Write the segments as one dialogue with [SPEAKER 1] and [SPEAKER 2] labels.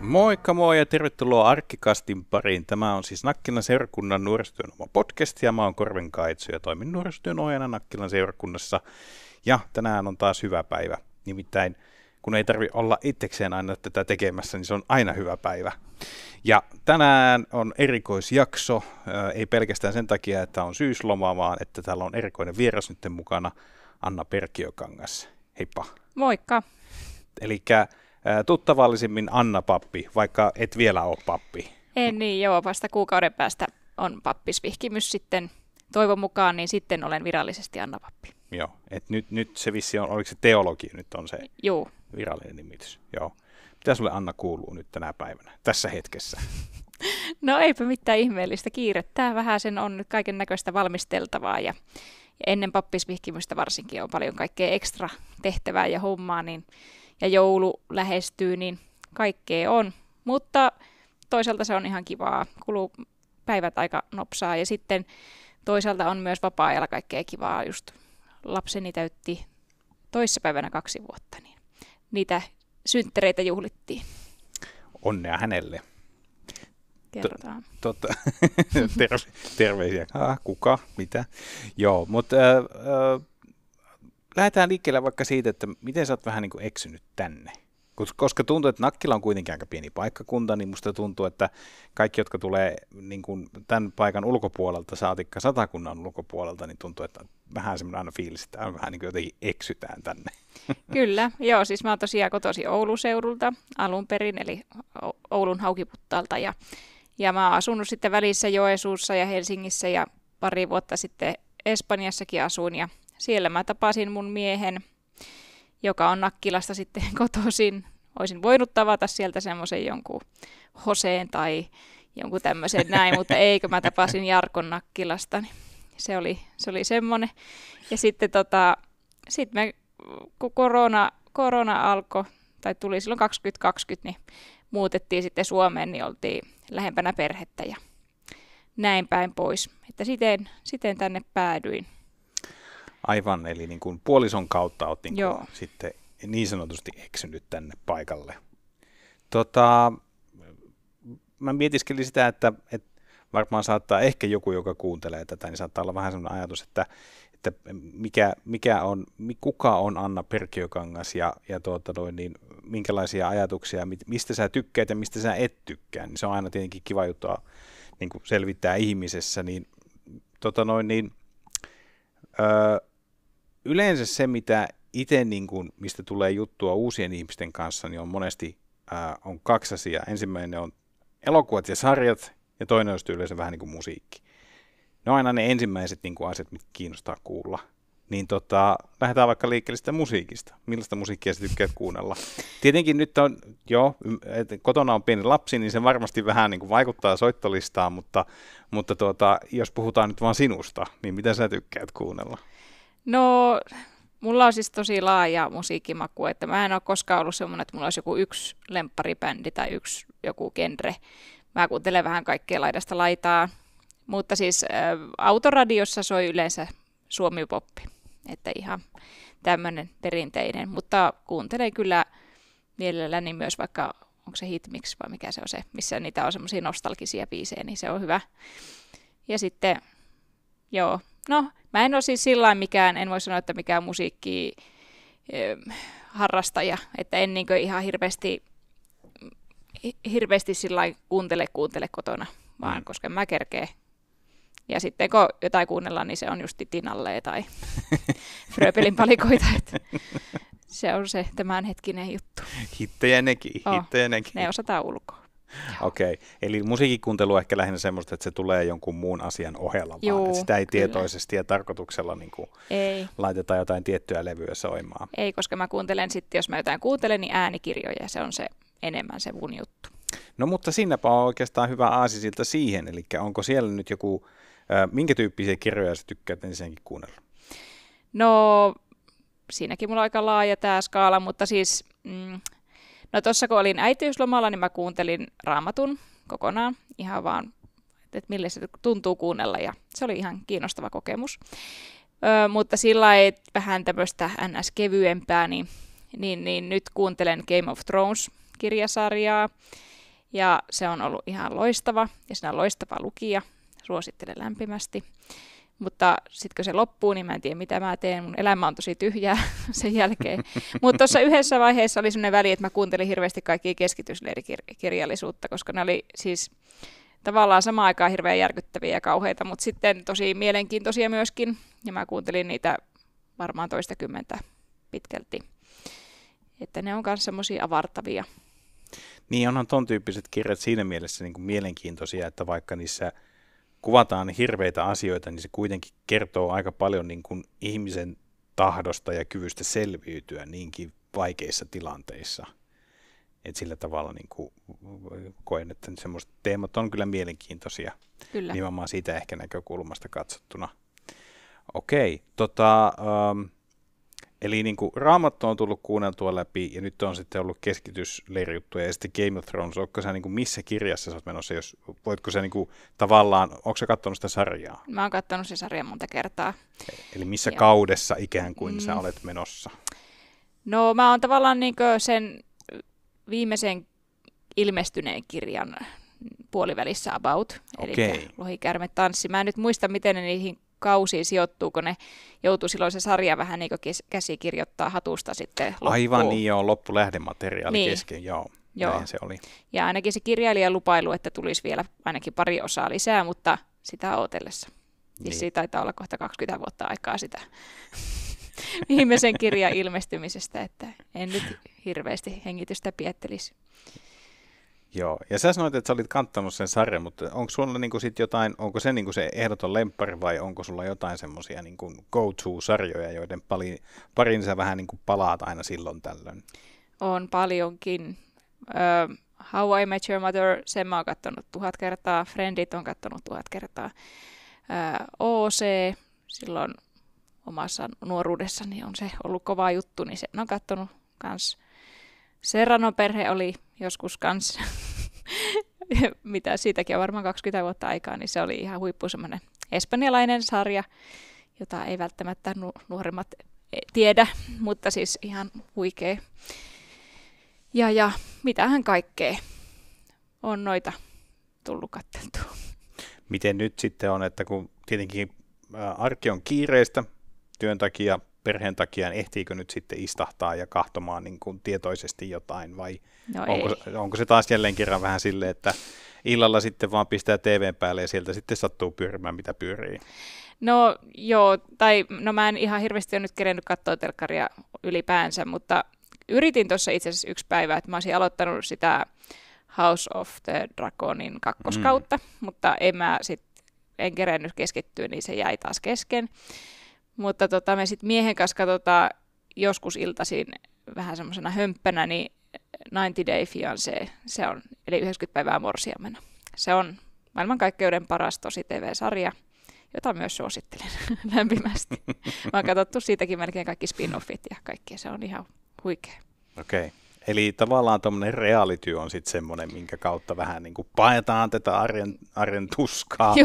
[SPEAKER 1] Moikka moi ja tervetuloa Arkkikastin pariin. Tämä on siis Nakkilan seurakunnan nuorisotyön oma podcast ja mä oon Korven Kaitsu ja toimin nuorisotyön ohjaajana Nakkilan seurakunnassa. Ja tänään on taas hyvä päivä. Nimittäin kun ei tarvitse olla itsekseen aina tätä tekemässä, niin se on aina hyvä päivä. Ja tänään on erikoisjakso, ei pelkästään sen takia, että on syysloma, vaan että täällä on erikoinen vieras nyt mukana, Anna Perkiökangas. Heippa.
[SPEAKER 2] Moikka.
[SPEAKER 1] Elikkä tuttavallisimmin Anna Pappi, vaikka et vielä ole pappi.
[SPEAKER 2] En niin, joo, vasta kuukauden päästä on pappisvihkimys sitten toivon mukaan, niin sitten olen virallisesti Anna Pappi.
[SPEAKER 1] Joo, et nyt se vissi on, oliko se teologi nyt on se
[SPEAKER 2] Joo.
[SPEAKER 1] Virallinen nimitys? Joo. Mitä sulle Anna kuuluu nyt tänä päivänä, tässä hetkessä?
[SPEAKER 2] No eipä mitään ihmeellistä kiirettä, vähän sen on nyt kaiken näköistä valmisteltavaa ja ennen pappisvihkimystä varsinkin on paljon kaikkea ekstra tehtävää ja hommaa, niin ja joulu lähestyy, niin kaikkea on. Mutta toisaalta se on ihan kivaa, kuluu päivät aika nopsaa ja sitten toisaalta on myös vapaa-ajalla kaikkea kivaa. Just lapseni täytti toissapäivänä 2 vuotta, niin niitä synttereitä juhlittiin.
[SPEAKER 1] Onnea hänelle.
[SPEAKER 2] Kerrotaan.
[SPEAKER 1] Terveisiä. Kuka? Mitä? Joo, mutta lähdetään liikkeelle vaikka siitä, että miten sä oot vähän niin kuin eksynyt tänne. Koska tuntuu, että Nakkila on kuitenkin aika pieni paikkakunta, niin musta tuntuu, että kaikki, jotka tulee niin kuin tämän paikan ulkopuolelta, saatikka Satakunnan ulkopuolelta, niin tuntuu, että vähän semmoinen aina fiilis, että vähän niin kuin jotenkin eksytään tänne.
[SPEAKER 2] Kyllä, joo, siis mä oon tosiaan kotoisin Oulun seudulta alun perin, eli Oulun Haukiputtaalta, ja mä oon asunut sitten välissä Joensuussa ja Helsingissä, ja pari vuotta sitten Espanjassakin asuin, ja siellä mä tapasin mun miehen, joka on Nakkilasta sitten kotoisin. Olisin voinut tavata sieltä semmoisen jonkun Hoseen tai jonkun tämmöisen näin, mutta eikö mä tapasin Jarkon Nakkilasta, niin se oli semmoinen. Ja sitten kun korona alkoi, tai tuli silloin 2020, niin muutettiin sitten Suomeen, niin oltiin lähempänä perhettä ja näin päin pois. Että siten tänne päädyin.
[SPEAKER 1] Aivan, eli niin kuin puolison kautta olet niin kuin sitten niin sanotusti eksynyt tänne paikalle. Mä mietiskelin sitä, että varmaan saattaa ehkä joku, joka kuuntelee tätä, niin saattaa olla vähän sellainen ajatus, että kuka on Anna Perkiökangas ja niin, minkälaisia ajatuksia, mistä sä tykkäät ja mistä sä et tykkää, niin se on aina tietenkin kiva juttu niin kuin selvittää ihmisessä, yleensä se, mitä itse, niin kuin, mistä tulee juttua uusien ihmisten kanssa, niin on monesti on 2 asiaa. Ensimmäinen on elokuvat ja sarjat, ja toinen on yleensä vähän niin kuin musiikki. Ne on aina ne ensimmäiset niin kuin asiat, mitkä kiinnostaa kuulla. Niin lähdetään vaikka liikkeelle sitä musiikista. Millaista musiikkia sä tykkäät kuunnella? Tietenkin nyt on, että kotona on pieni lapsi, niin se varmasti vähän niin kuin vaikuttaa soittolistaan, mutta jos puhutaan nyt vaan sinusta, niin mitä sä tykkäät kuunnella?
[SPEAKER 2] No, mulla on siis tosi laaja musiikkimaku, että mä en ole koskaan ollut semmoinen, että mulla olisi joku yksi lempparibändi tai joku genre. Mä kuuntelen vähän kaikkea laidasta laitaa, mutta siis autoradiossa soi yleensä suomi-poppi, että ihan tämmöinen perinteinen, mutta kuuntelen kyllä mielelläni myös vaikka, onko se Hitmix vai mikä se on se, missä niitä on semmoisia nostalgisia biisejä, niin se on hyvä. Ja sitten, joo, no mä en ole siis sillain en voi sanoa, että mikään musiikki harrastaja, että en niinkö ihan hirveästi sillain kuuntele kotona, vaan koska mä kerkeen. Ja sitten kun jotain kuunnellaan, niin se on just Tinalle tai Fröbelin palikoita, että se on se tämänhetkinen juttu.
[SPEAKER 1] Hittejä nekin.
[SPEAKER 2] Ne osataan ulkoa.
[SPEAKER 1] Okei, eli musiikikuuntelu on ehkä lähinnä semmoista, että se tulee jonkun muun asian ohella, vaan että sitä ei tietoisesti ja tarkoituksella niin kuin laitetaan jotain tiettyä levyä soimaan.
[SPEAKER 2] Ei, koska mä kuuntelen sitten, jos mä jotain kuuntelen, niin äänikirjoja, se on se enemmän se mun juttu.
[SPEAKER 1] No mutta siinäpä on oikeastaan hyvä aasisilta siihen, eli onko siellä nyt joku, minkä tyyppisiä kirjoja sä tykkäät ensinnäkin kuunnella?
[SPEAKER 2] No, siinäkin mulla on aika laaja tämä skaala, mutta siis... No tuossa kun olin äitiyslomalla, niin mä kuuntelin Raamatun kokonaan, ihan vaan, että millä se tuntuu kuunnella, ja se oli ihan kiinnostava kokemus. Mutta sillä vähän tämmöistä NS-kevyempää, niin nyt kuuntelen Game of Thrones-kirjasarjaa, Ja se on ollut ihan loistava ja siinä on loistava lukija. Suosittelen lämpimästi. Mutta sitten kun se loppuu, niin mä en tiedä mitä mä teen. Mun elämä on tosi tyhjää sen jälkeen. Mutta tuossa yhdessä vaiheessa oli sellainen väli, että mä kuuntelin hirveästi kaikkia keskitysleirikirjallisuutta, koska ne oli siis tavallaan samaan aikaan hirveän järkyttäviä ja kauheita, mutta sitten tosi mielenkiintoisia myöskin. Ja mä kuuntelin niitä varmaan toistakymmentä pitkälti. Että ne on myös semmoisia avartavia.
[SPEAKER 1] Niin onhan ton tyyppiset kirjat siinä mielessä niin kuin mielenkiintoisia, että vaikka niissä kuvataan hirveitä asioita, niin se kuitenkin kertoo aika paljon niin kuin ihmisen tahdosta ja kyvystä selviytyä niinkin vaikeissa tilanteissa. Et sillä tavalla niin kuin koen, että semmoiset teemat on kyllä mielenkiintoisia.
[SPEAKER 2] Kyllä.
[SPEAKER 1] Nimenomaan siitä ehkä näkökulmasta katsottuna. Okei, eli niin kuin Raamattu on tullut kuunneltua läpi ja nyt on sitten ollut keskitysleirijuttuja ja sitten Game of Thrones. Oletko sä niin kuin missä kirjassa sä oot menossa? Voitko sä niin kuin tavallaan, onko sä katsonut sitä sarjaa?
[SPEAKER 2] Mä oon katsonut sen sarjan monta kertaa.
[SPEAKER 1] Eli missä kaudessa ikään kuin sä olet menossa?
[SPEAKER 2] No mä oon tavallaan niin kuin sen viimeisen ilmestyneen kirjan puolivälissä about. Eli Lohikäärme tanssi. Mä en nyt muista, miten ne niihin kausiin sijoittuu, kun ne joutuu silloin se sarja vähän niin kuin käsikirjoittaa hatusta sitten loppuun. Aivan
[SPEAKER 1] niin, joo, loppulähdemateriaali kesken, joo. Näin se oli.
[SPEAKER 2] Ja ainakin se kirjailija lupailu, että tulisi vielä ainakin pari osaa lisää, mutta sitä odotellessa. Niin. Siitä taitaa olla kohta 20 vuotta aikaa sitä viimeisen kirjan ilmestymisestä, että en nyt hirveästi hengitystä piettelisi.
[SPEAKER 1] Joo, ja sä sanoit, että sä olit kattanut sen sarjan, mutta onko sulla niinku sit jotain, onko se niinku se ehdoton lemppari vai onko sulla jotain semmoisia niinku go-to-sarjoja, joiden parin sä vähän niinku palaat aina silloin tällöin?
[SPEAKER 2] On paljonkin. How I Met Your Mother, sen mä oon kattonut 1000 kertaa. Friendit on kattonut 1000 kertaa. OC, silloin omassa nuoruudessani on se ollut kova juttu, niin sen on kattonut kans. Serrano-perhe oli joskus kanssa, mitä siitäkin on varmaan 20 vuotta aikaa, niin se oli ihan huippu semmoinen espanjalainen sarja, jota ei välttämättä nuorimmat tiedä, mutta siis ihan huikea. Ja mitähän kaikkea on noita tullut katteltua.
[SPEAKER 1] Miten nyt sitten on, että kun tietenkin arki on kiireistä työn takia, perheen takia, ehtiikö nyt sitten istahtaa ja kahtomaan niin kuin tietoisesti jotain vai onko se taas jälleen kerran vähän silleen, että illalla sitten vaan pistää TVn päälle ja sieltä sitten sattuu pyörimään mitä pyörii?
[SPEAKER 2] No joo, mä en ihan hirveästi ole nyt kerennyt katsoa telkkaria ylipäänsä, mutta yritin tuossa itse asiassa yksi päivä, että mä olisin aloittanut sitä House of the Dragonin kakkoskautta, mutta en kerennyt keskittyä, niin se jäi taas kesken. Mutta me sitten miehen kanssa katsotaan joskus iltaisin vähän semmoisena hömppänä, niin 90 Day Fiancé, se on, eli 90 päivää morsiamena. Se on maailmankaikkeuden paras tosi TV-sarja, jota myös suosittelen lämpimästi. Mä oon katsottu siitäkin melkein kaikki spin-offit ja kaikki, se on ihan huikea.
[SPEAKER 1] Okei. Eli tavallaan tuommoinen reality on sitten semmoinen, minkä kautta vähän niin kuin paetaan tätä arjen tuskaa.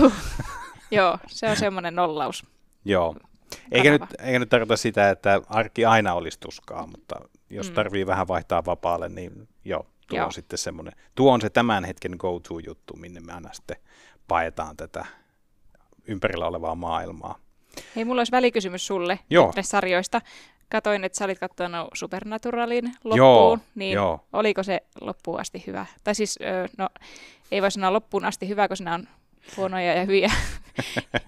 [SPEAKER 2] Joo, se on semmoinen nollaus.
[SPEAKER 1] Joo. Eikä nyt tarkoita sitä, että arki aina olisi tuskaa, mutta jos tarvii vähän vaihtaa vapaalle, niin tuo on sitten semmoinen. Tuo on se tämän hetken go-to-juttu, minne me aina sitten paetaan tätä ympärillä olevaa maailmaa.
[SPEAKER 2] Hei, mulla olisi välikysymys sulle näistä sarjoista. Katoin, että sä olit katsonut Supernaturalin loppuun, niin oliko se loppuun asti hyvä? Tai siis, ei voi sanoa loppuun asti hyvä, kun siinä on huonoja ja hyviä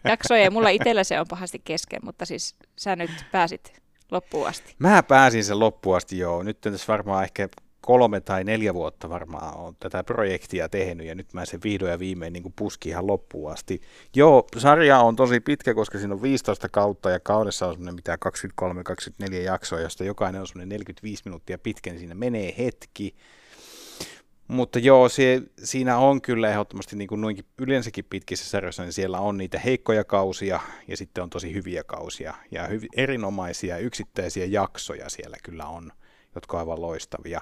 [SPEAKER 2] jaksoja. Ja mulla itsellä se on pahasti kesken, mutta siis sä nyt pääsit loppuun asti.
[SPEAKER 1] Mä pääsin sen loppuun asti, joo. Nyt tässä varmaan ehkä 3 tai 4 vuotta varmaan on tätä projektia tehnyt ja nyt mä sen vihdoin ja viimein niin kuin puskin ihan loppuun asti. Joo, sarja on tosi pitkä, koska siinä on 15 kautta ja kaudessa on semmoinen 23-24 jaksoa, josta jokainen on semmoinen 45 minuuttia pitkä, niin siinä menee hetki. Mutta joo, siinä on kyllä ehdottomasti niin kuin noinkin yleensäkin pitkissä sarjoissa, niin siellä on niitä heikkoja kausia ja sitten on tosi hyviä kausia ja erinomaisia yksittäisiä jaksoja siellä kyllä on, jotka on aivan loistavia.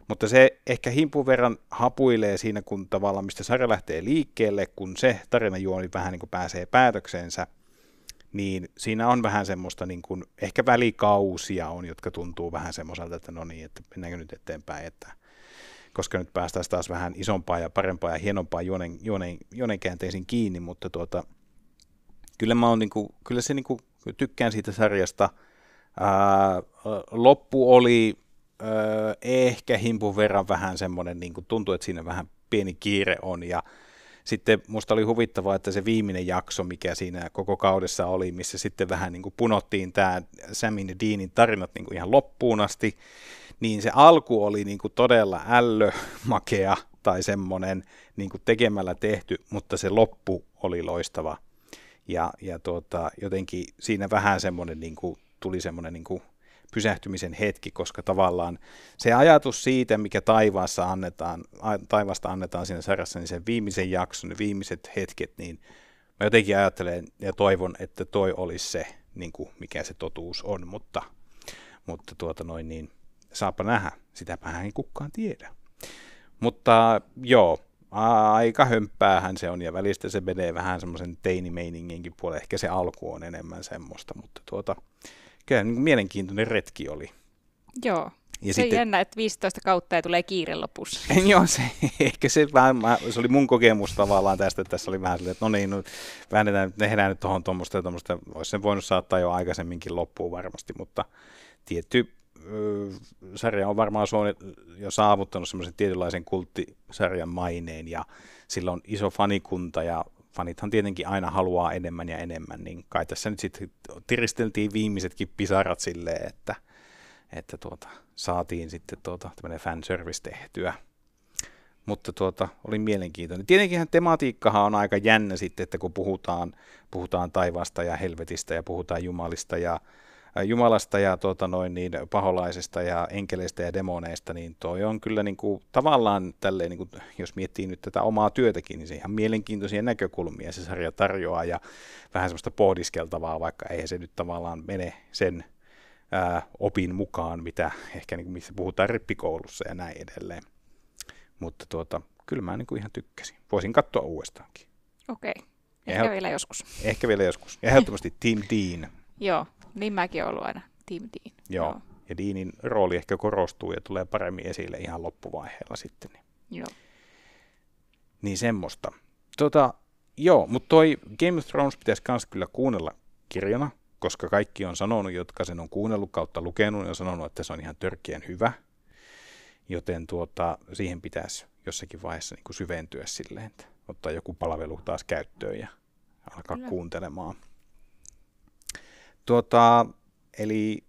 [SPEAKER 1] Mutta se ehkä himpun verran hapuilee siinä, kun tavallaan mistä sarja lähtee liikkeelle, kun se tarinajuoni vähän niin kuin pääsee päätöksensä, niin siinä on vähän semmoista niin kuin, ehkä välikausia on, jotka tuntuu vähän semmoiselta, että no niin, että mennäänkö nyt eteenpäin, että koska nyt päästään taas vähän isompaa ja parempaa ja hienompaa juonenkäänteisiin kiinni, mutta kyllä mä oon kyllä se tykkään siitä sarjasta. Loppu oli ehkä himpun verran vähän semmoinen, tuntuu, että siinä vähän pieni kiire on, ja sitten musta oli huvittavaa, että se viimeinen jakso, mikä siinä koko kaudessa oli, missä sitten vähän punottiin tämä Samin ja Deanin tarinat ihan loppuun asti, niin se alku oli todella ällömakea tai semmoinen tekemällä tehty, mutta se loppu oli loistava. Ja jotenkin siinä vähän semmoinen tuli semmoinen pysähtymisen hetki, koska tavallaan se ajatus siitä, mikä taivaasta annetaan siinä sarjassa, niin sen viimeisen jakson, ne viimeiset hetket, niin mä jotenkin ajattelen ja toivon, että toi olisi se, mikä se totuus on, mutta niin saapa nähdä, sitäpähän ei kukaan tiedä. Mutta joo, aika hömppäähän se on, ja välistä se menee vähän semmoisen teinimeininginkin puolelle, ehkä se alku on enemmän semmoista, mutta kyllä mielenkiintoinen retki oli.
[SPEAKER 2] Joo, ja se sitten, jännä, että 15 kautta ja tulee kiire lopussa.
[SPEAKER 1] Joo, ehkä se oli mun kokemus tavallaan tästä, että tässä oli vähän silleen, että no niin, tehdään nyt tuohon tuommoista ja tuommoista, olisi sen voinut saattaa jo aikaisemminkin loppuun varmasti, mutta tietty sarja on varmaan jo saavuttanut semmoisen tietynlaisen kulttisarjan maineen, ja sillä on iso fanikunta, ja fanithan tietenkin aina haluaa enemmän ja enemmän, niin kai tässä nyt sitten tiristeltiin viimeisetkin pisarat silleen, että saatiin sitten tämmöinen fanservice tehtyä. Mutta oli mielenkiintoinen. Tietenkin tematiikkahan on aika jännä sitten, että kun puhutaan taivaasta ja helvetistä ja puhutaan Jumalasta ja paholaisesta ja enkeleistä ja demoneista, niin toi on kyllä tavallaan tälleen, jos miettii nyt tätä omaa työtäkin, niin se ihan mielenkiintoisia näkökulmia se sarja tarjoaa ja vähän semmoista pohdiskeltavaa, vaikka eihän se nyt tavallaan mene sen opin mukaan, mitä ehkä missä puhutaan rippikoulussa ja näin edelleen. Mutta kyllä mä ihan tykkäsin. Voisin katsoa uudestaankin.
[SPEAKER 2] Okei, ehkä vielä joskus.
[SPEAKER 1] Ehkä vielä joskus. Ja ehdottomasti Team Dean.
[SPEAKER 2] Joo, niin mäkin olen ollut aina Team Dean.
[SPEAKER 1] Joo, ja Deanin rooli ehkä korostuu ja tulee paremmin esille ihan loppuvaiheella sitten.
[SPEAKER 2] Joo.
[SPEAKER 1] Niin semmoista. Joo, mutta toi Game of Thrones pitäisi myös kyllä kuunnella kirjana, koska kaikki on sanonut, jotka sen on kuunnellut kautta lukenut, ja sanonut, että se on ihan törkeän hyvä. Joten siihen pitäisi jossakin vaiheessa syventyä silleen, että ottaa joku palvelu taas käyttöön ja alkaa kuuntelemaan.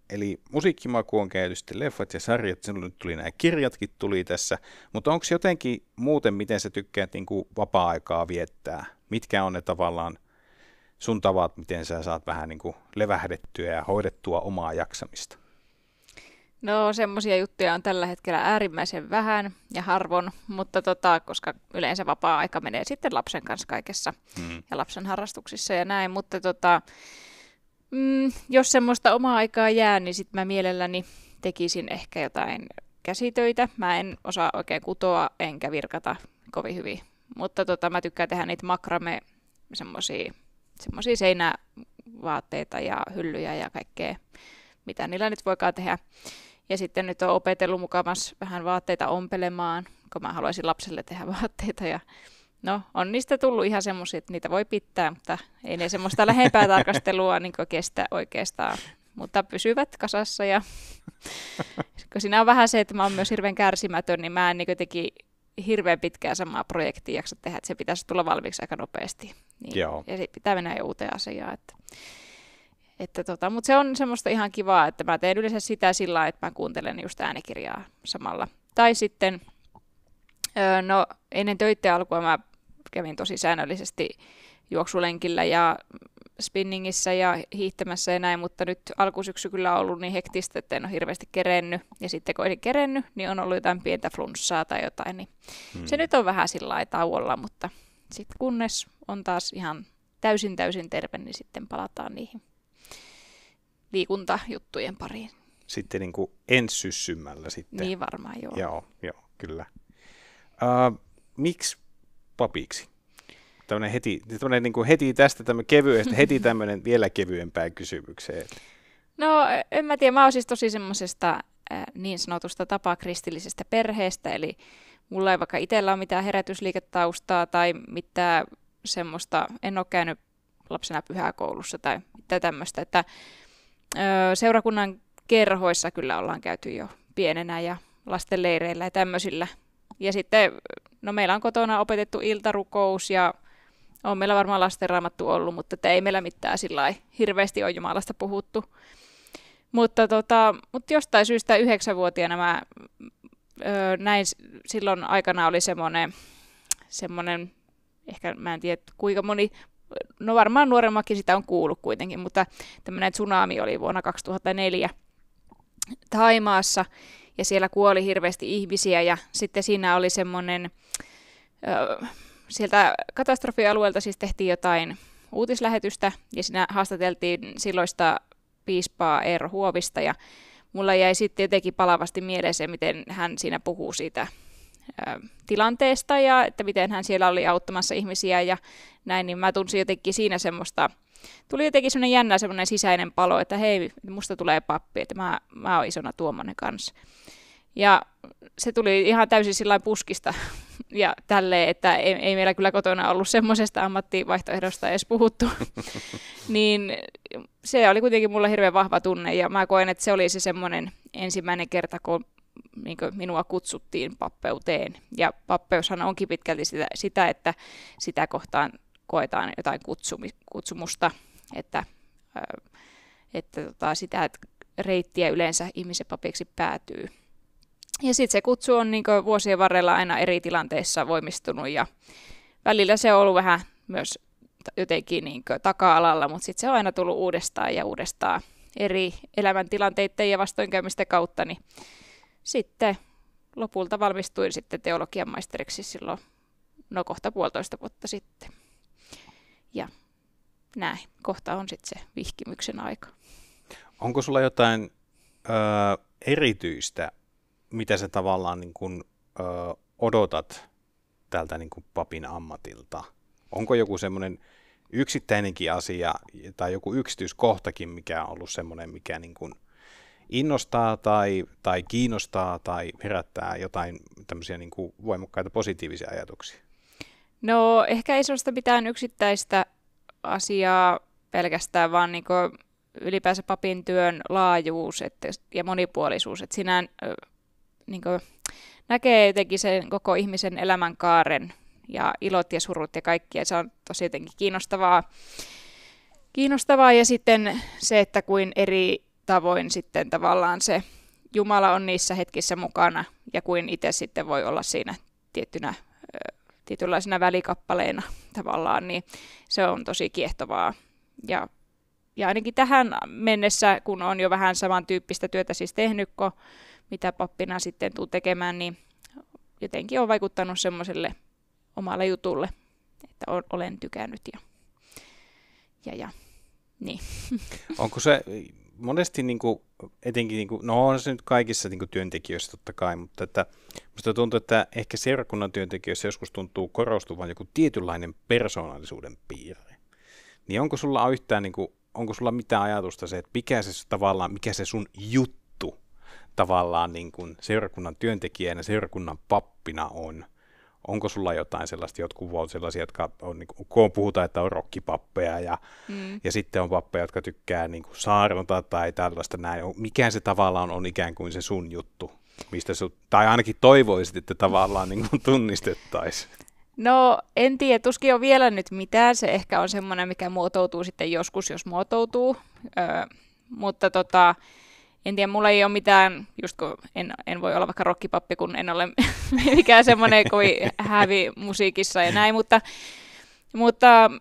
[SPEAKER 1] Eli musiikkimaku on käyty sitten leffat ja sarjat, sinulle nyt tuli nämä kirjatkin tuli tässä, mutta onko jotenkin muuten, miten sä tykkäät vapaa-aikaa viettää? Mitkä on ne tavallaan sun tavat, miten sä saat vähän levähdettyä ja hoidettua omaa jaksamista?
[SPEAKER 2] No semmoisia juttuja on tällä hetkellä äärimmäisen vähän ja harvoin, mutta koska yleensä vapaa-aika menee sitten lapsen kanssa kaikessa ja lapsen harrastuksissa ja näin, mutta jos semmoista omaa aikaa jää, niin sitten mä mielelläni tekisin ehkä jotain käsitöitä. Mä en osaa oikein kutoa enkä virkata kovin hyvin, mutta mä tykkään tehdä niitä makrame, semmoisia seinävaatteita ja hyllyjä ja kaikkea, mitä niillä nyt voikaan tehdä. Ja sitten nyt on opetellut mukamas vähän vaatteita ompelemaan, kun mä haluaisin lapselle tehdä vaatteita. Ja no, on niistä tullut ihan semmoisia, että niitä voi pitää, mutta ei ne semmoista lähempää tarkastelua kestä oikeastaan. Mutta pysyvät kasassa. Ja kun siinä on vähän se, että mä oon myös hirveän kärsimätön, niin mä en teki hirveän pitkää samaa projektia jaksa tehdä, että se pitäisi tulla valmiiksi aika nopeasti. Niin, ja sitten pitää mennä jo uuteen asiaan. Mutta se on semmoista ihan kivaa, että mä teen yleensä sitä sillä lailla, että mä kuuntelen just äänikirjaa samalla. Tai sitten, ennen töiden alkua mä kävin tosi säännöllisesti juoksulenkillä ja spinningissä ja hiihtämässä ja näin, mutta nyt alkusyksy kyllä on ollut niin hektistä, että en ole hirveästi kerennyt. Ja sitten kun olisin kerennyt, niin on ollut jotain pientä flunssaa tai jotain, niin se nyt on vähän sillä lailla tauolla, mutta sitten kunnes on taas ihan täysin terve, niin sitten palataan niihin liikuntajuttujen pariin.
[SPEAKER 1] Sitten enssyssymällä sitten.
[SPEAKER 2] Niin varmaan, joo.
[SPEAKER 1] Joo, kyllä. Miksi papiksi? Heti tästä kevyestä, heti tämmöinen vielä kevyempään kysymykseen.
[SPEAKER 2] No, en mä tiedä. Mä oon siis tosi semmoisesta niin sanotusta tapakristillisestä perheestä, eli mulla ei vaikka itsellä ole mitään herätysliiketaustaa tai mitään semmoista, en ole käynyt lapsena pyhäkoulussa tai mitään tämmöistä, että seurakunnan kerhoissa kyllä ollaan käyty jo pienenä ja lastenleireillä ja tämmöisillä. Ja sitten, no meillä on kotona opetettu iltarukous ja on meillä varmaan lastenraamattu ollut, mutta että ei meillä mitään sillä hirveästi ole Jumalasta puhuttu. Mutta jostain syystä 9-vuotiaana mä näin, silloin aikana oli semmoinen, ehkä mä en tiedä kuinka moni, no varmaan nuoremmakin sitä on kuullut kuitenkin, mutta tämmöinen tsunami oli vuonna 2004 Thaimaassa ja siellä kuoli hirveästi ihmisiä ja sitten siinä oli semmoinen, sieltä katastrofialueelta siis tehtiin jotain uutislähetystä ja siinä haastateltiin silloista piispaa Eero Huovista ja mulla jäi sitten jotenkin palavasti mieleen se, miten hän siinä puhuu siitä tilanteesta ja että miten hän siellä oli auttamassa ihmisiä ja näin, niin mä tunsin jotenkin siinä tuli jotenkin semmoinen jännä semmoinen sisäinen palo, että hei, musta tulee pappi, että mä oon isona tuommoinen kanssa. Ja se tuli ihan täysin sillain puskista ja tälleen, että ei meillä kyllä kotona ollut semmoisesta ammattivaihtoehdosta edes puhuttu. Niin se oli kuitenkin mulle hirveän vahva tunne ja mä koen, että se oli se semmoinen ensimmäinen kerta, kun minua kutsuttiin pappeuteen. Ja pappeushan onkin pitkälti sitä että sitä kohtaan koetaan jotain kutsumusta, että sitä reittiä yleensä ihmisen papiksi päätyy. Ja sitten se kutsu on niin vuosien varrella aina eri tilanteissa voimistunut ja välillä se on ollut vähän myös jotenkin niin taka-alalla, mutta sitten se on aina tullut uudestaan ja uudestaan eri elämäntilanteiden ja vastoinkäymisten kautta, niin sitten lopulta valmistuin sitten teologian maisteriksi silloin kohta 1,5 vuotta sitten. Ja näin, kohta on sitten se vihkimyksen aika.
[SPEAKER 1] Onko sulla jotain erityistä, mitä sä tavallaan niin kun, odotat tältä niin kun papin ammatilta? Onko joku semmoinen yksittäinenkin asia tai joku yksityiskohtakin, mikä on ollut semmoinen, mikä niin kun innostaa tai kiinnostaa tai herättää jotain tämmöisiä niin kun voimakkaita positiivisia ajatuksia? No
[SPEAKER 2] ehkä ei sellaista mitään yksittäistä asiaa pelkästään, vaan niin kuin ylipäänsä papin työn laajuus ja monipuolisuus. Että siinä niin kuin näkee jotenkin sen koko ihmisen elämänkaaren ja ilot ja surut ja kaikki. Ja se on tosi jotenkin kiinnostavaa. Ja sitten se, että kuin eri tavoin sitten tavallaan se Jumala on niissä hetkissä mukana ja kuin itse sitten voi olla siinä tietynlaisena välikappaleena tavallaan, niin se on tosi kiehtovaa. Ja ainakin tähän mennessä, kun on jo vähän samantyyppistä työtä siis tehnyt, mitä pappina sitten tuun tekemään, niin jotenkin on vaikuttanut semmoiselle omalle jutulle, että olen tykännyt ja niin.
[SPEAKER 1] Onko se monesti etenkin, no on se nyt kaikissa työntekijöissä totta kai, mutta että musta tuntuu, että ehkä seurakunnan työntekijöissä joskus tuntuu korostuvan joku tietynlainen persoonallisuuden piirre. Niin onko sulla yhtään, onko sulla mitään ajatusta se, että mikä se sun juttu tavallaan seurakunnan työntekijänä, seurakunnan pappina on? Onko sulla jotain sellaista, jotkut ovat sellaisia, jotka on, kun puhutaan, että on rokkipappeja ja sitten on pappeja, jotka tykkää saarnata tai tällaista näin. Mikä se tavallaan on ikään kuin se sun juttu, mistä tai ainakin toivoisit, että tavallaan tunnistettaisiin?
[SPEAKER 2] No en tiedä, tuskin on vielä nyt mitään. Se ehkä on semmoinen, mikä muotoutuu sitten joskus, jos muotoutuu. Mutta en tiedä, mulla ei ole mitään, just kun en voi olla vaikka rokkipappi, kun en ole mikään semmoinen kuin hävi musiikissa ja näin, mutta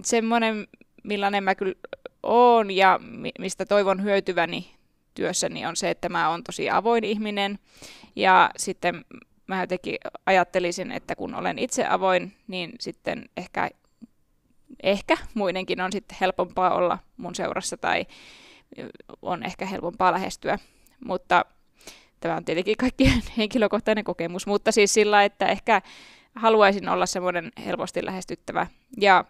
[SPEAKER 2] semmoinen, millainen mä kyllä oon ja mistä toivon hyötyväni työssäni on se, että mä oon tosi avoin ihminen ja sitten mä jotenkin ajattelisin, että kun olen itse avoin, niin sitten ehkä muidenkin on sitten helpompaa olla mun seurassa tai on ehkä helpompaa lähestyä, mutta tämä on tietenkin kaikkien henkilökohtainen kokemus, mutta siis sillä, että ehkä haluaisin olla semmoinen helposti lähestyttävä ja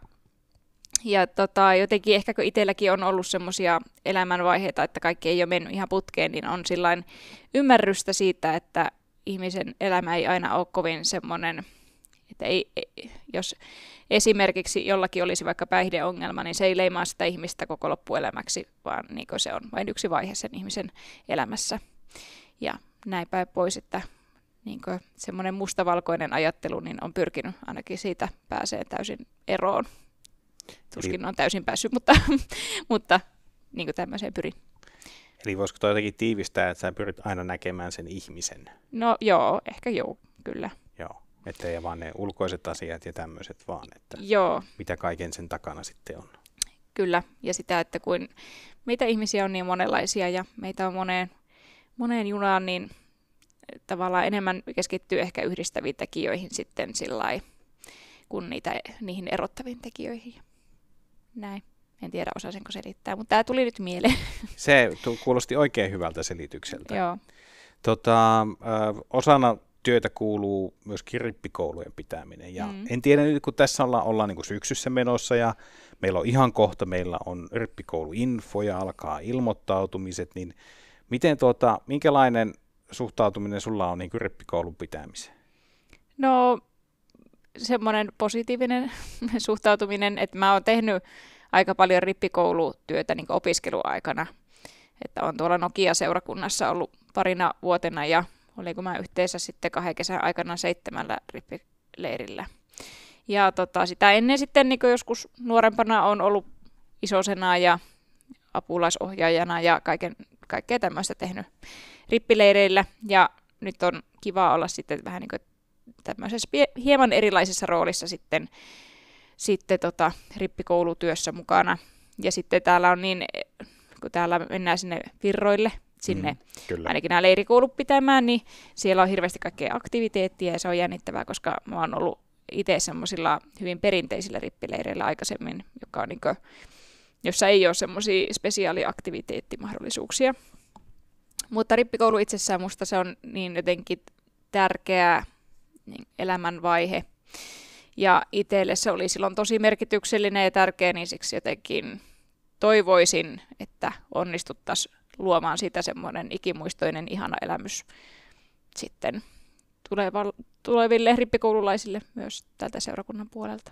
[SPEAKER 2] jotenkin ehkä kun itselläkin on ollut semmoisia elämänvaiheita, että kaikki ei ole mennyt ihan putkeen, niin on sillain ymmärrystä siitä, ihmisen elämä ei aina ole kovin semmoinen, että jos esimerkiksi jollakin olisi vaikka päihdeongelma, niin se ei leimaa sitä ihmistä koko loppuelämäksi, vaan niin se on vain yksi vaihe sen ihmisen elämässä. Ja näin päin pois, että niin semmoinen mustavalkoinen ajattelu niin on pyrkinyt ainakin siitä pääsee täysin eroon. Tuskin on täysin päässyt, mutta niin tämmöiseen pyrin.
[SPEAKER 1] Eli voisiko toi jotenkin tiivistää, että sä pyrit aina näkemään sen ihmisen?
[SPEAKER 2] No joo, ehkä joo, kyllä.
[SPEAKER 1] Joo, ettei vaan ne ulkoiset asiat ja tämmöiset vaan, että
[SPEAKER 2] joo.
[SPEAKER 1] Mitä kaiken sen takana sitten on.
[SPEAKER 2] Kyllä, ja sitä, että kun meitä ihmisiä on niin monenlaisia ja meitä on moneen junaan, niin tavallaan enemmän keskittyy ehkä yhdistäviin tekijöihin sitten sillai, kuin niihin erottaviin tekijöihin. Näin. En tiedä, osasinko selittää, mutta tämä tuli nyt mieleen.
[SPEAKER 1] Se kuulosti oikein hyvältä selitykseltä.
[SPEAKER 2] Joo.
[SPEAKER 1] Osana työtä kuuluu myös rippikoulujen pitäminen. Ja en tiedä nyt, kun tässä ollaan niin kuin syksyssä menossa ja meillä on rippikouluinfo ja alkaa ilmoittautumiset, niin minkälainen suhtautuminen sulla on niin kuin rippikoulun pitämiseen?
[SPEAKER 2] No semmoinen positiivinen suhtautuminen, että mä oon tehnyt aika paljon rippikoulutyötä niin kuin opiskeluaikana. Että on tuolla Nokia-seurakunnassa ollut parina vuotena ja oliko mä yhteensä sitten 2 kesän aikana 7 rippileirillä. Ja sitä ennen sitten niin joskus nuorempana on ollut isosena ja apulaisohjaajana ja kaikkea tämmöistä tehnyt rippileireillä. Ja nyt on kiva olla sitten vähän niin kuin tämmöisessä hieman erilaisessa roolissa sitten rippikoulutyössä mukana. Ja sitten täällä on niin, kun täällä mennään sinne virroille, sinne ainakin nämä leirikoulut pitämään, niin siellä on hirveästi kaikkea aktiviteettia ja se on jännittävää, koska mä oon ollut itse semmoisilla hyvin perinteisillä rippileireillä aikaisemmin, joka on niin kuin, jossa ei ole semmoisia spesiaaliaktiviteettimahdollisuuksia. Mutta rippikoulu itsessään musta se on niin jotenkin tärkeä niin elämänvaihe. Ja itselle se oli silloin tosi merkityksellinen ja tärkeä, niin siksi jotenkin toivoisin, että onnistuttaisiin luomaan siitä semmoinen ikimuistoinen ihana elämys sitten tuleville rippikoululaisille myös tältä seurakunnan puolelta.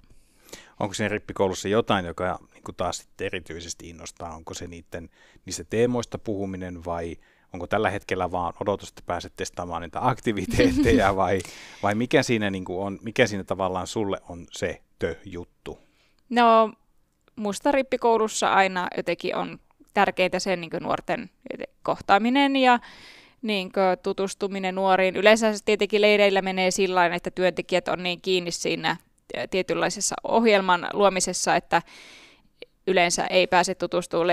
[SPEAKER 1] Onko siinä rippikoulussa jotain, joka niin kuin taas sitten erityisesti innostaa? Onko se niistä teemoista puhuminen vai onko tällä hetkellä vaan odotus, että pääset testaamaan niitä aktiviteetteja vai mikä siinä, niin kuin on, mikä siinä tavallaan sulle on se juttu?
[SPEAKER 2] No musta rippikoulussa aina jotenkin on tärkeintä sen niin kuin nuorten kohtaaminen ja niin kuin tutustuminen nuoriin. Yleensä tietenkin leireillä menee sillä tavalla, että työntekijät on niin kiinni siinä tietynlaisessa ohjelman luomisessa, että yleensä ei pääse tutustumaan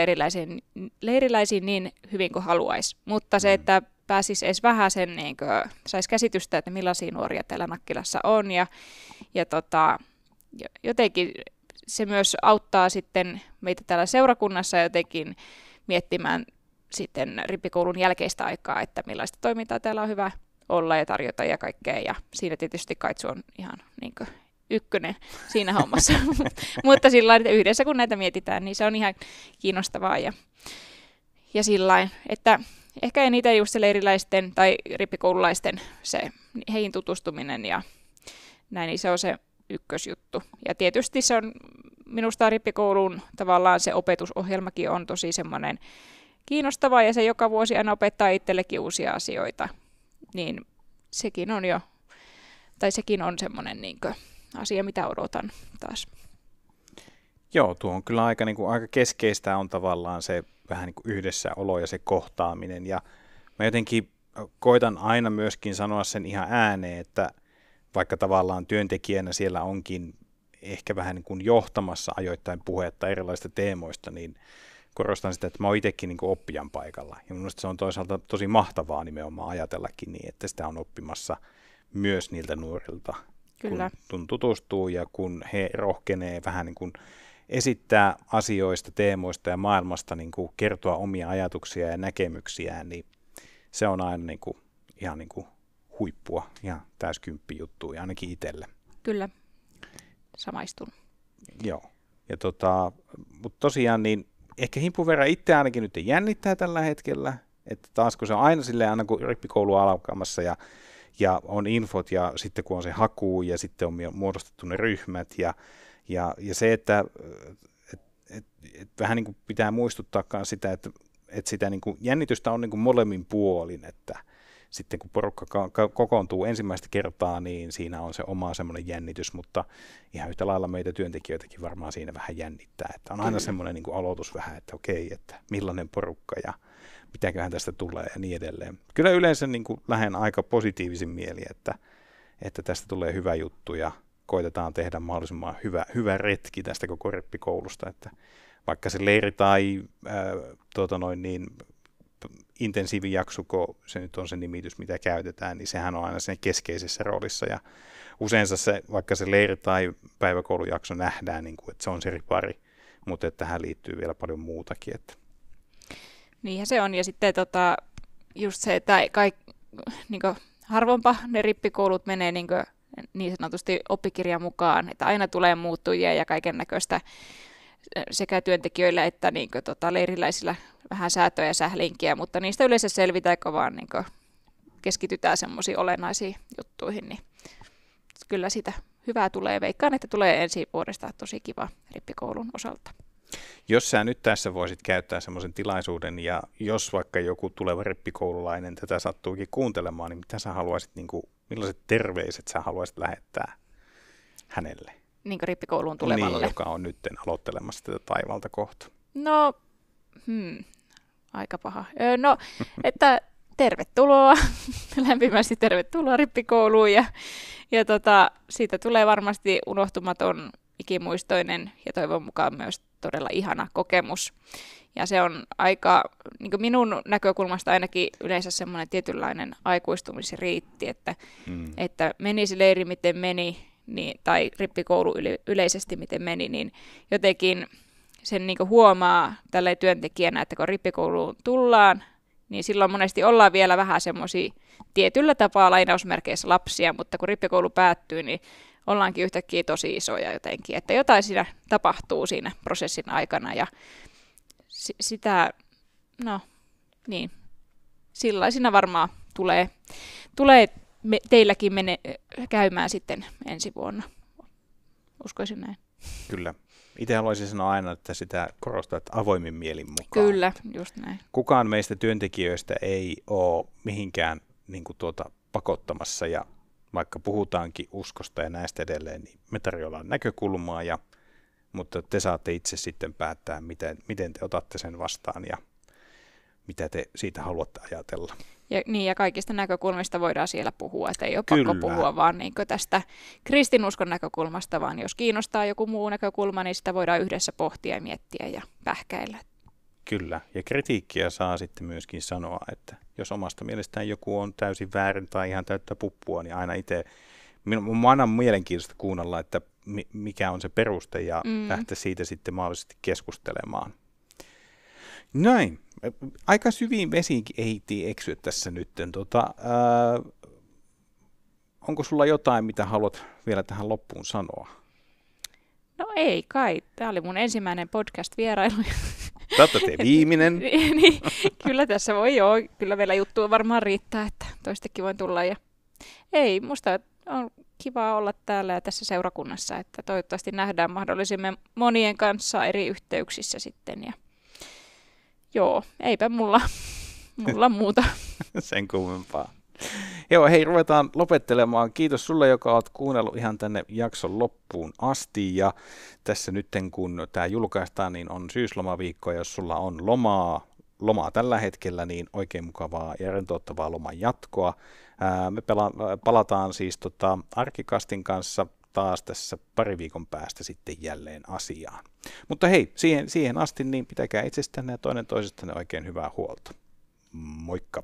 [SPEAKER 2] leiriläisiin niin hyvin kuin haluaisi. Mutta se, että pääsisi edes vähän sen, niin saisi käsitystä, että millaisia nuoria täällä Nakkilassa on. Ja jotenkin se myös auttaa sitten meitä täällä seurakunnassa jotenkin miettimään sitten rippikoulun jälkeistä aikaa, että millaista toimintaa täällä on hyvä olla ja tarjota ja kaikkea. Ja siinä tietysti Kaitsu on ihan niin kuin ykkönen siinä hommassa. Mutta sillä että yhdessä kun näitä mietitään, niin se on ihan kiinnostavaa. Ja sillä että ehkä eniten just se leiriläisten tai rippikoululaisten se heihin tutustuminen ja näin, niin se on se ykkösjuttu. Ja tietysti se on minusta rippikoulun tavallaan se opetusohjelmakin on tosi semmoinen kiinnostavaa ja se joka vuosi aina opettaa itsellekin uusia asioita. Niin sekin on semmoinen niinkö asia, mitä odotan taas.
[SPEAKER 1] Joo, tuo on kyllä aika keskeistä on tavallaan se vähän niin kuin yhdessäolo ja se kohtaaminen. Ja mä jotenkin koitan aina myöskin sanoa sen ihan ääneen, että vaikka tavallaan työntekijänä siellä onkin ehkä vähän niin kuin johtamassa ajoittain puhetta erilaisista teemoista, niin korostan sitä, että mä oon itsekin niin kuin oppijan paikalla. Ja minusta se on toisaalta tosi mahtavaa nimenomaan ajatellakin niin, että sitä on oppimassa myös niiltä nuorilta.
[SPEAKER 2] Kyllä.
[SPEAKER 1] Kun tutustuu ja kun he rohkenee vähän niin kuin esittää asioista, teemoista ja maailmasta, niin kuin kertoa omia ajatuksia ja näkemyksiään, niin se on aina niin kuin, ihan niin kuin huippua, ihan täyskymppi juttu, ja ainakin itselle.
[SPEAKER 2] Kyllä, samaistun.
[SPEAKER 1] Joo, ja mutta tosiaan niin ehkä himpun verran itse ainakin nyt jännittää tällä hetkellä, että taas kun se on aina silleen, aina kun rippikoulu on alkamassa ja on infot, ja sitten kun on se haku, ja sitten on muodostettu ne ryhmät, ja se, että vähän niin kuin pitää muistuttaakaan sitä, että sitä niin kuin jännitystä on niin kuin molemmin puolin, että sitten kun porukka kokoontuu ensimmäistä kertaa, niin siinä on se oma semmoinen jännitys, mutta ihan yhtä lailla meitä työntekijöitäkin varmaan siinä vähän jännittää, että on aina semmoinen niin kuin aloitus vähän, että okei, että millainen porukka ja mitäköhän tästä tulee ja niin edelleen. Kyllä yleensä niin kuin lähden aika positiivisin mieli, että tästä tulee hyvä juttu ja koitetaan tehdä mahdollisimman hyvä retki tästä koko rippikoulusta, että vaikka se leiri tai intensiivijakso, kun se nyt on se nimitys, mitä käytetään, niin sehän on aina sen keskeisessä roolissa ja useinsa se, vaikka se leiri tai päiväkoulujakso nähdään, niin kuin, että se on se ripari, mutta että tähän liittyy vielä paljon muutakin. Että.
[SPEAKER 2] Niinhän se on ja sitten just se, että niin harvoinpa ne rippikoulut menee niin sanotusti oppikirjan mukaan, että aina tulee muuttujia ja kaiken näköistä sekä työntekijöillä että leiriläisillä vähän säätöä ja sählinkiä, mutta niistä yleensä selvitään, kun vaan keskitytään semmoisiin olennaisiin juttuihin, niin kyllä siitä hyvää tulee. Veikkaan, että tulee ensi vuodesta tosi kiva rippikoulun osalta.
[SPEAKER 1] Jos sä nyt tässä voisit käyttää semmoisen tilaisuuden, ja jos vaikka joku tuleva rippikoululainen tätä sattuukin kuuntelemaan, niin mitä sä haluaisit, millaiset terveiset sä haluaisit lähettää hänelle?
[SPEAKER 2] Niin kuin rippikouluun tulevalle.
[SPEAKER 1] Niin, joka on nyt aloittelemassa tätä taivalta kohta.
[SPEAKER 2] No, aika paha. No, että tervetuloa, lämpimästi tervetuloa rippikouluun ja siitä tulee varmasti unohtumaton, ikimuistoinen ja toivon mukaan myös todella ihana kokemus. Ja se on aika, niin kuin minun näkökulmasta ainakin yleensä semmoinen tietynlainen aikuistumisriitti, että meni se leiri miten meni, niin, tai rippikoulu yleisesti miten meni, niin jotenkin sen niin kuin huomaa tälleen työntekijänä, että kun rippikouluun tullaan, niin silloin monesti ollaan vielä vähän semmoisia tietyllä tapaa lainausmerkeissä lapsia, mutta kun rippikoulu päättyy, niin ollaankin yhtäkkiä tosi isoja jotenkin, että jotain siinä tapahtuu siinä prosessin aikana ja sitä, no niin, sillaisina varmaan tulee teilläkin käymään sitten ensi vuonna, uskoisin näin.
[SPEAKER 1] Kyllä. Itse haluaisin sanoa aina, että sitä korostaa, että avoimin mielin mukaan.
[SPEAKER 2] Kyllä, just näin.
[SPEAKER 1] Kukaan meistä työntekijöistä ei ole mihinkään pakottamassa ja vaikka puhutaankin uskosta ja näistä edelleen, niin me tarjoillaan näkökulmaa, mutta te saatte itse sitten päättää, miten te otatte sen vastaan ja mitä te siitä haluatte ajatella.
[SPEAKER 2] Ja kaikista näkökulmista voidaan siellä puhua, että ei ole pakko puhua vaan tästä kristinuskon näkökulmasta, vaan jos kiinnostaa joku muu näkökulma, niin sitä voidaan yhdessä pohtia ja miettiä ja pähkäillä. Kyllä,
[SPEAKER 1] ja kritiikkiä saa sitten myöskin sanoa, että jos omasta mielestään joku on täysin väärin tai ihan täyttä puppua, niin aina itse, minun on aina mielenkiintoista kuunnella, että mikä on se peruste ja lähteä siitä sitten mahdollisesti keskustelemaan. Näin. Aika syviin vesiinkin ehtii eksyä tässä nyt. Onko sulla jotain, mitä haluat vielä tähän loppuun sanoa?
[SPEAKER 2] No ei kai. Tämä oli mun ensimmäinen podcast-vierailu.
[SPEAKER 1] Toivottavasti viimeinen.
[SPEAKER 2] Niin, kyllä tässä voi joo. Kyllä vielä juttua varmaan riittää, että toistakin voin tulla. Ja ei, musta on kiva olla täällä ja tässä seurakunnassa, että toivottavasti nähdään mahdollisimman monien kanssa eri yhteyksissä sitten. Ja joo, eipä mulla muuta.
[SPEAKER 1] Sen kummempaa. Joo, hei, ruvetaan lopettelemaan. Kiitos sulle, joka olet kuunnellut ihan tänne jakson loppuun asti. Ja tässä nyt, kun tämä julkaistaan, niin on syyslomaviikko. Jos sulla on lomaa tällä hetkellä, niin oikein mukavaa ja rentouttavaa loman jatkoa. Me palataan siis Arkikastin kanssa taas tässä pari viikon päästä sitten jälleen asiaan. Mutta hei, siihen asti niin pitäkää itsestänne ja toinen toisestanne oikein hyvää huolta. Moikka!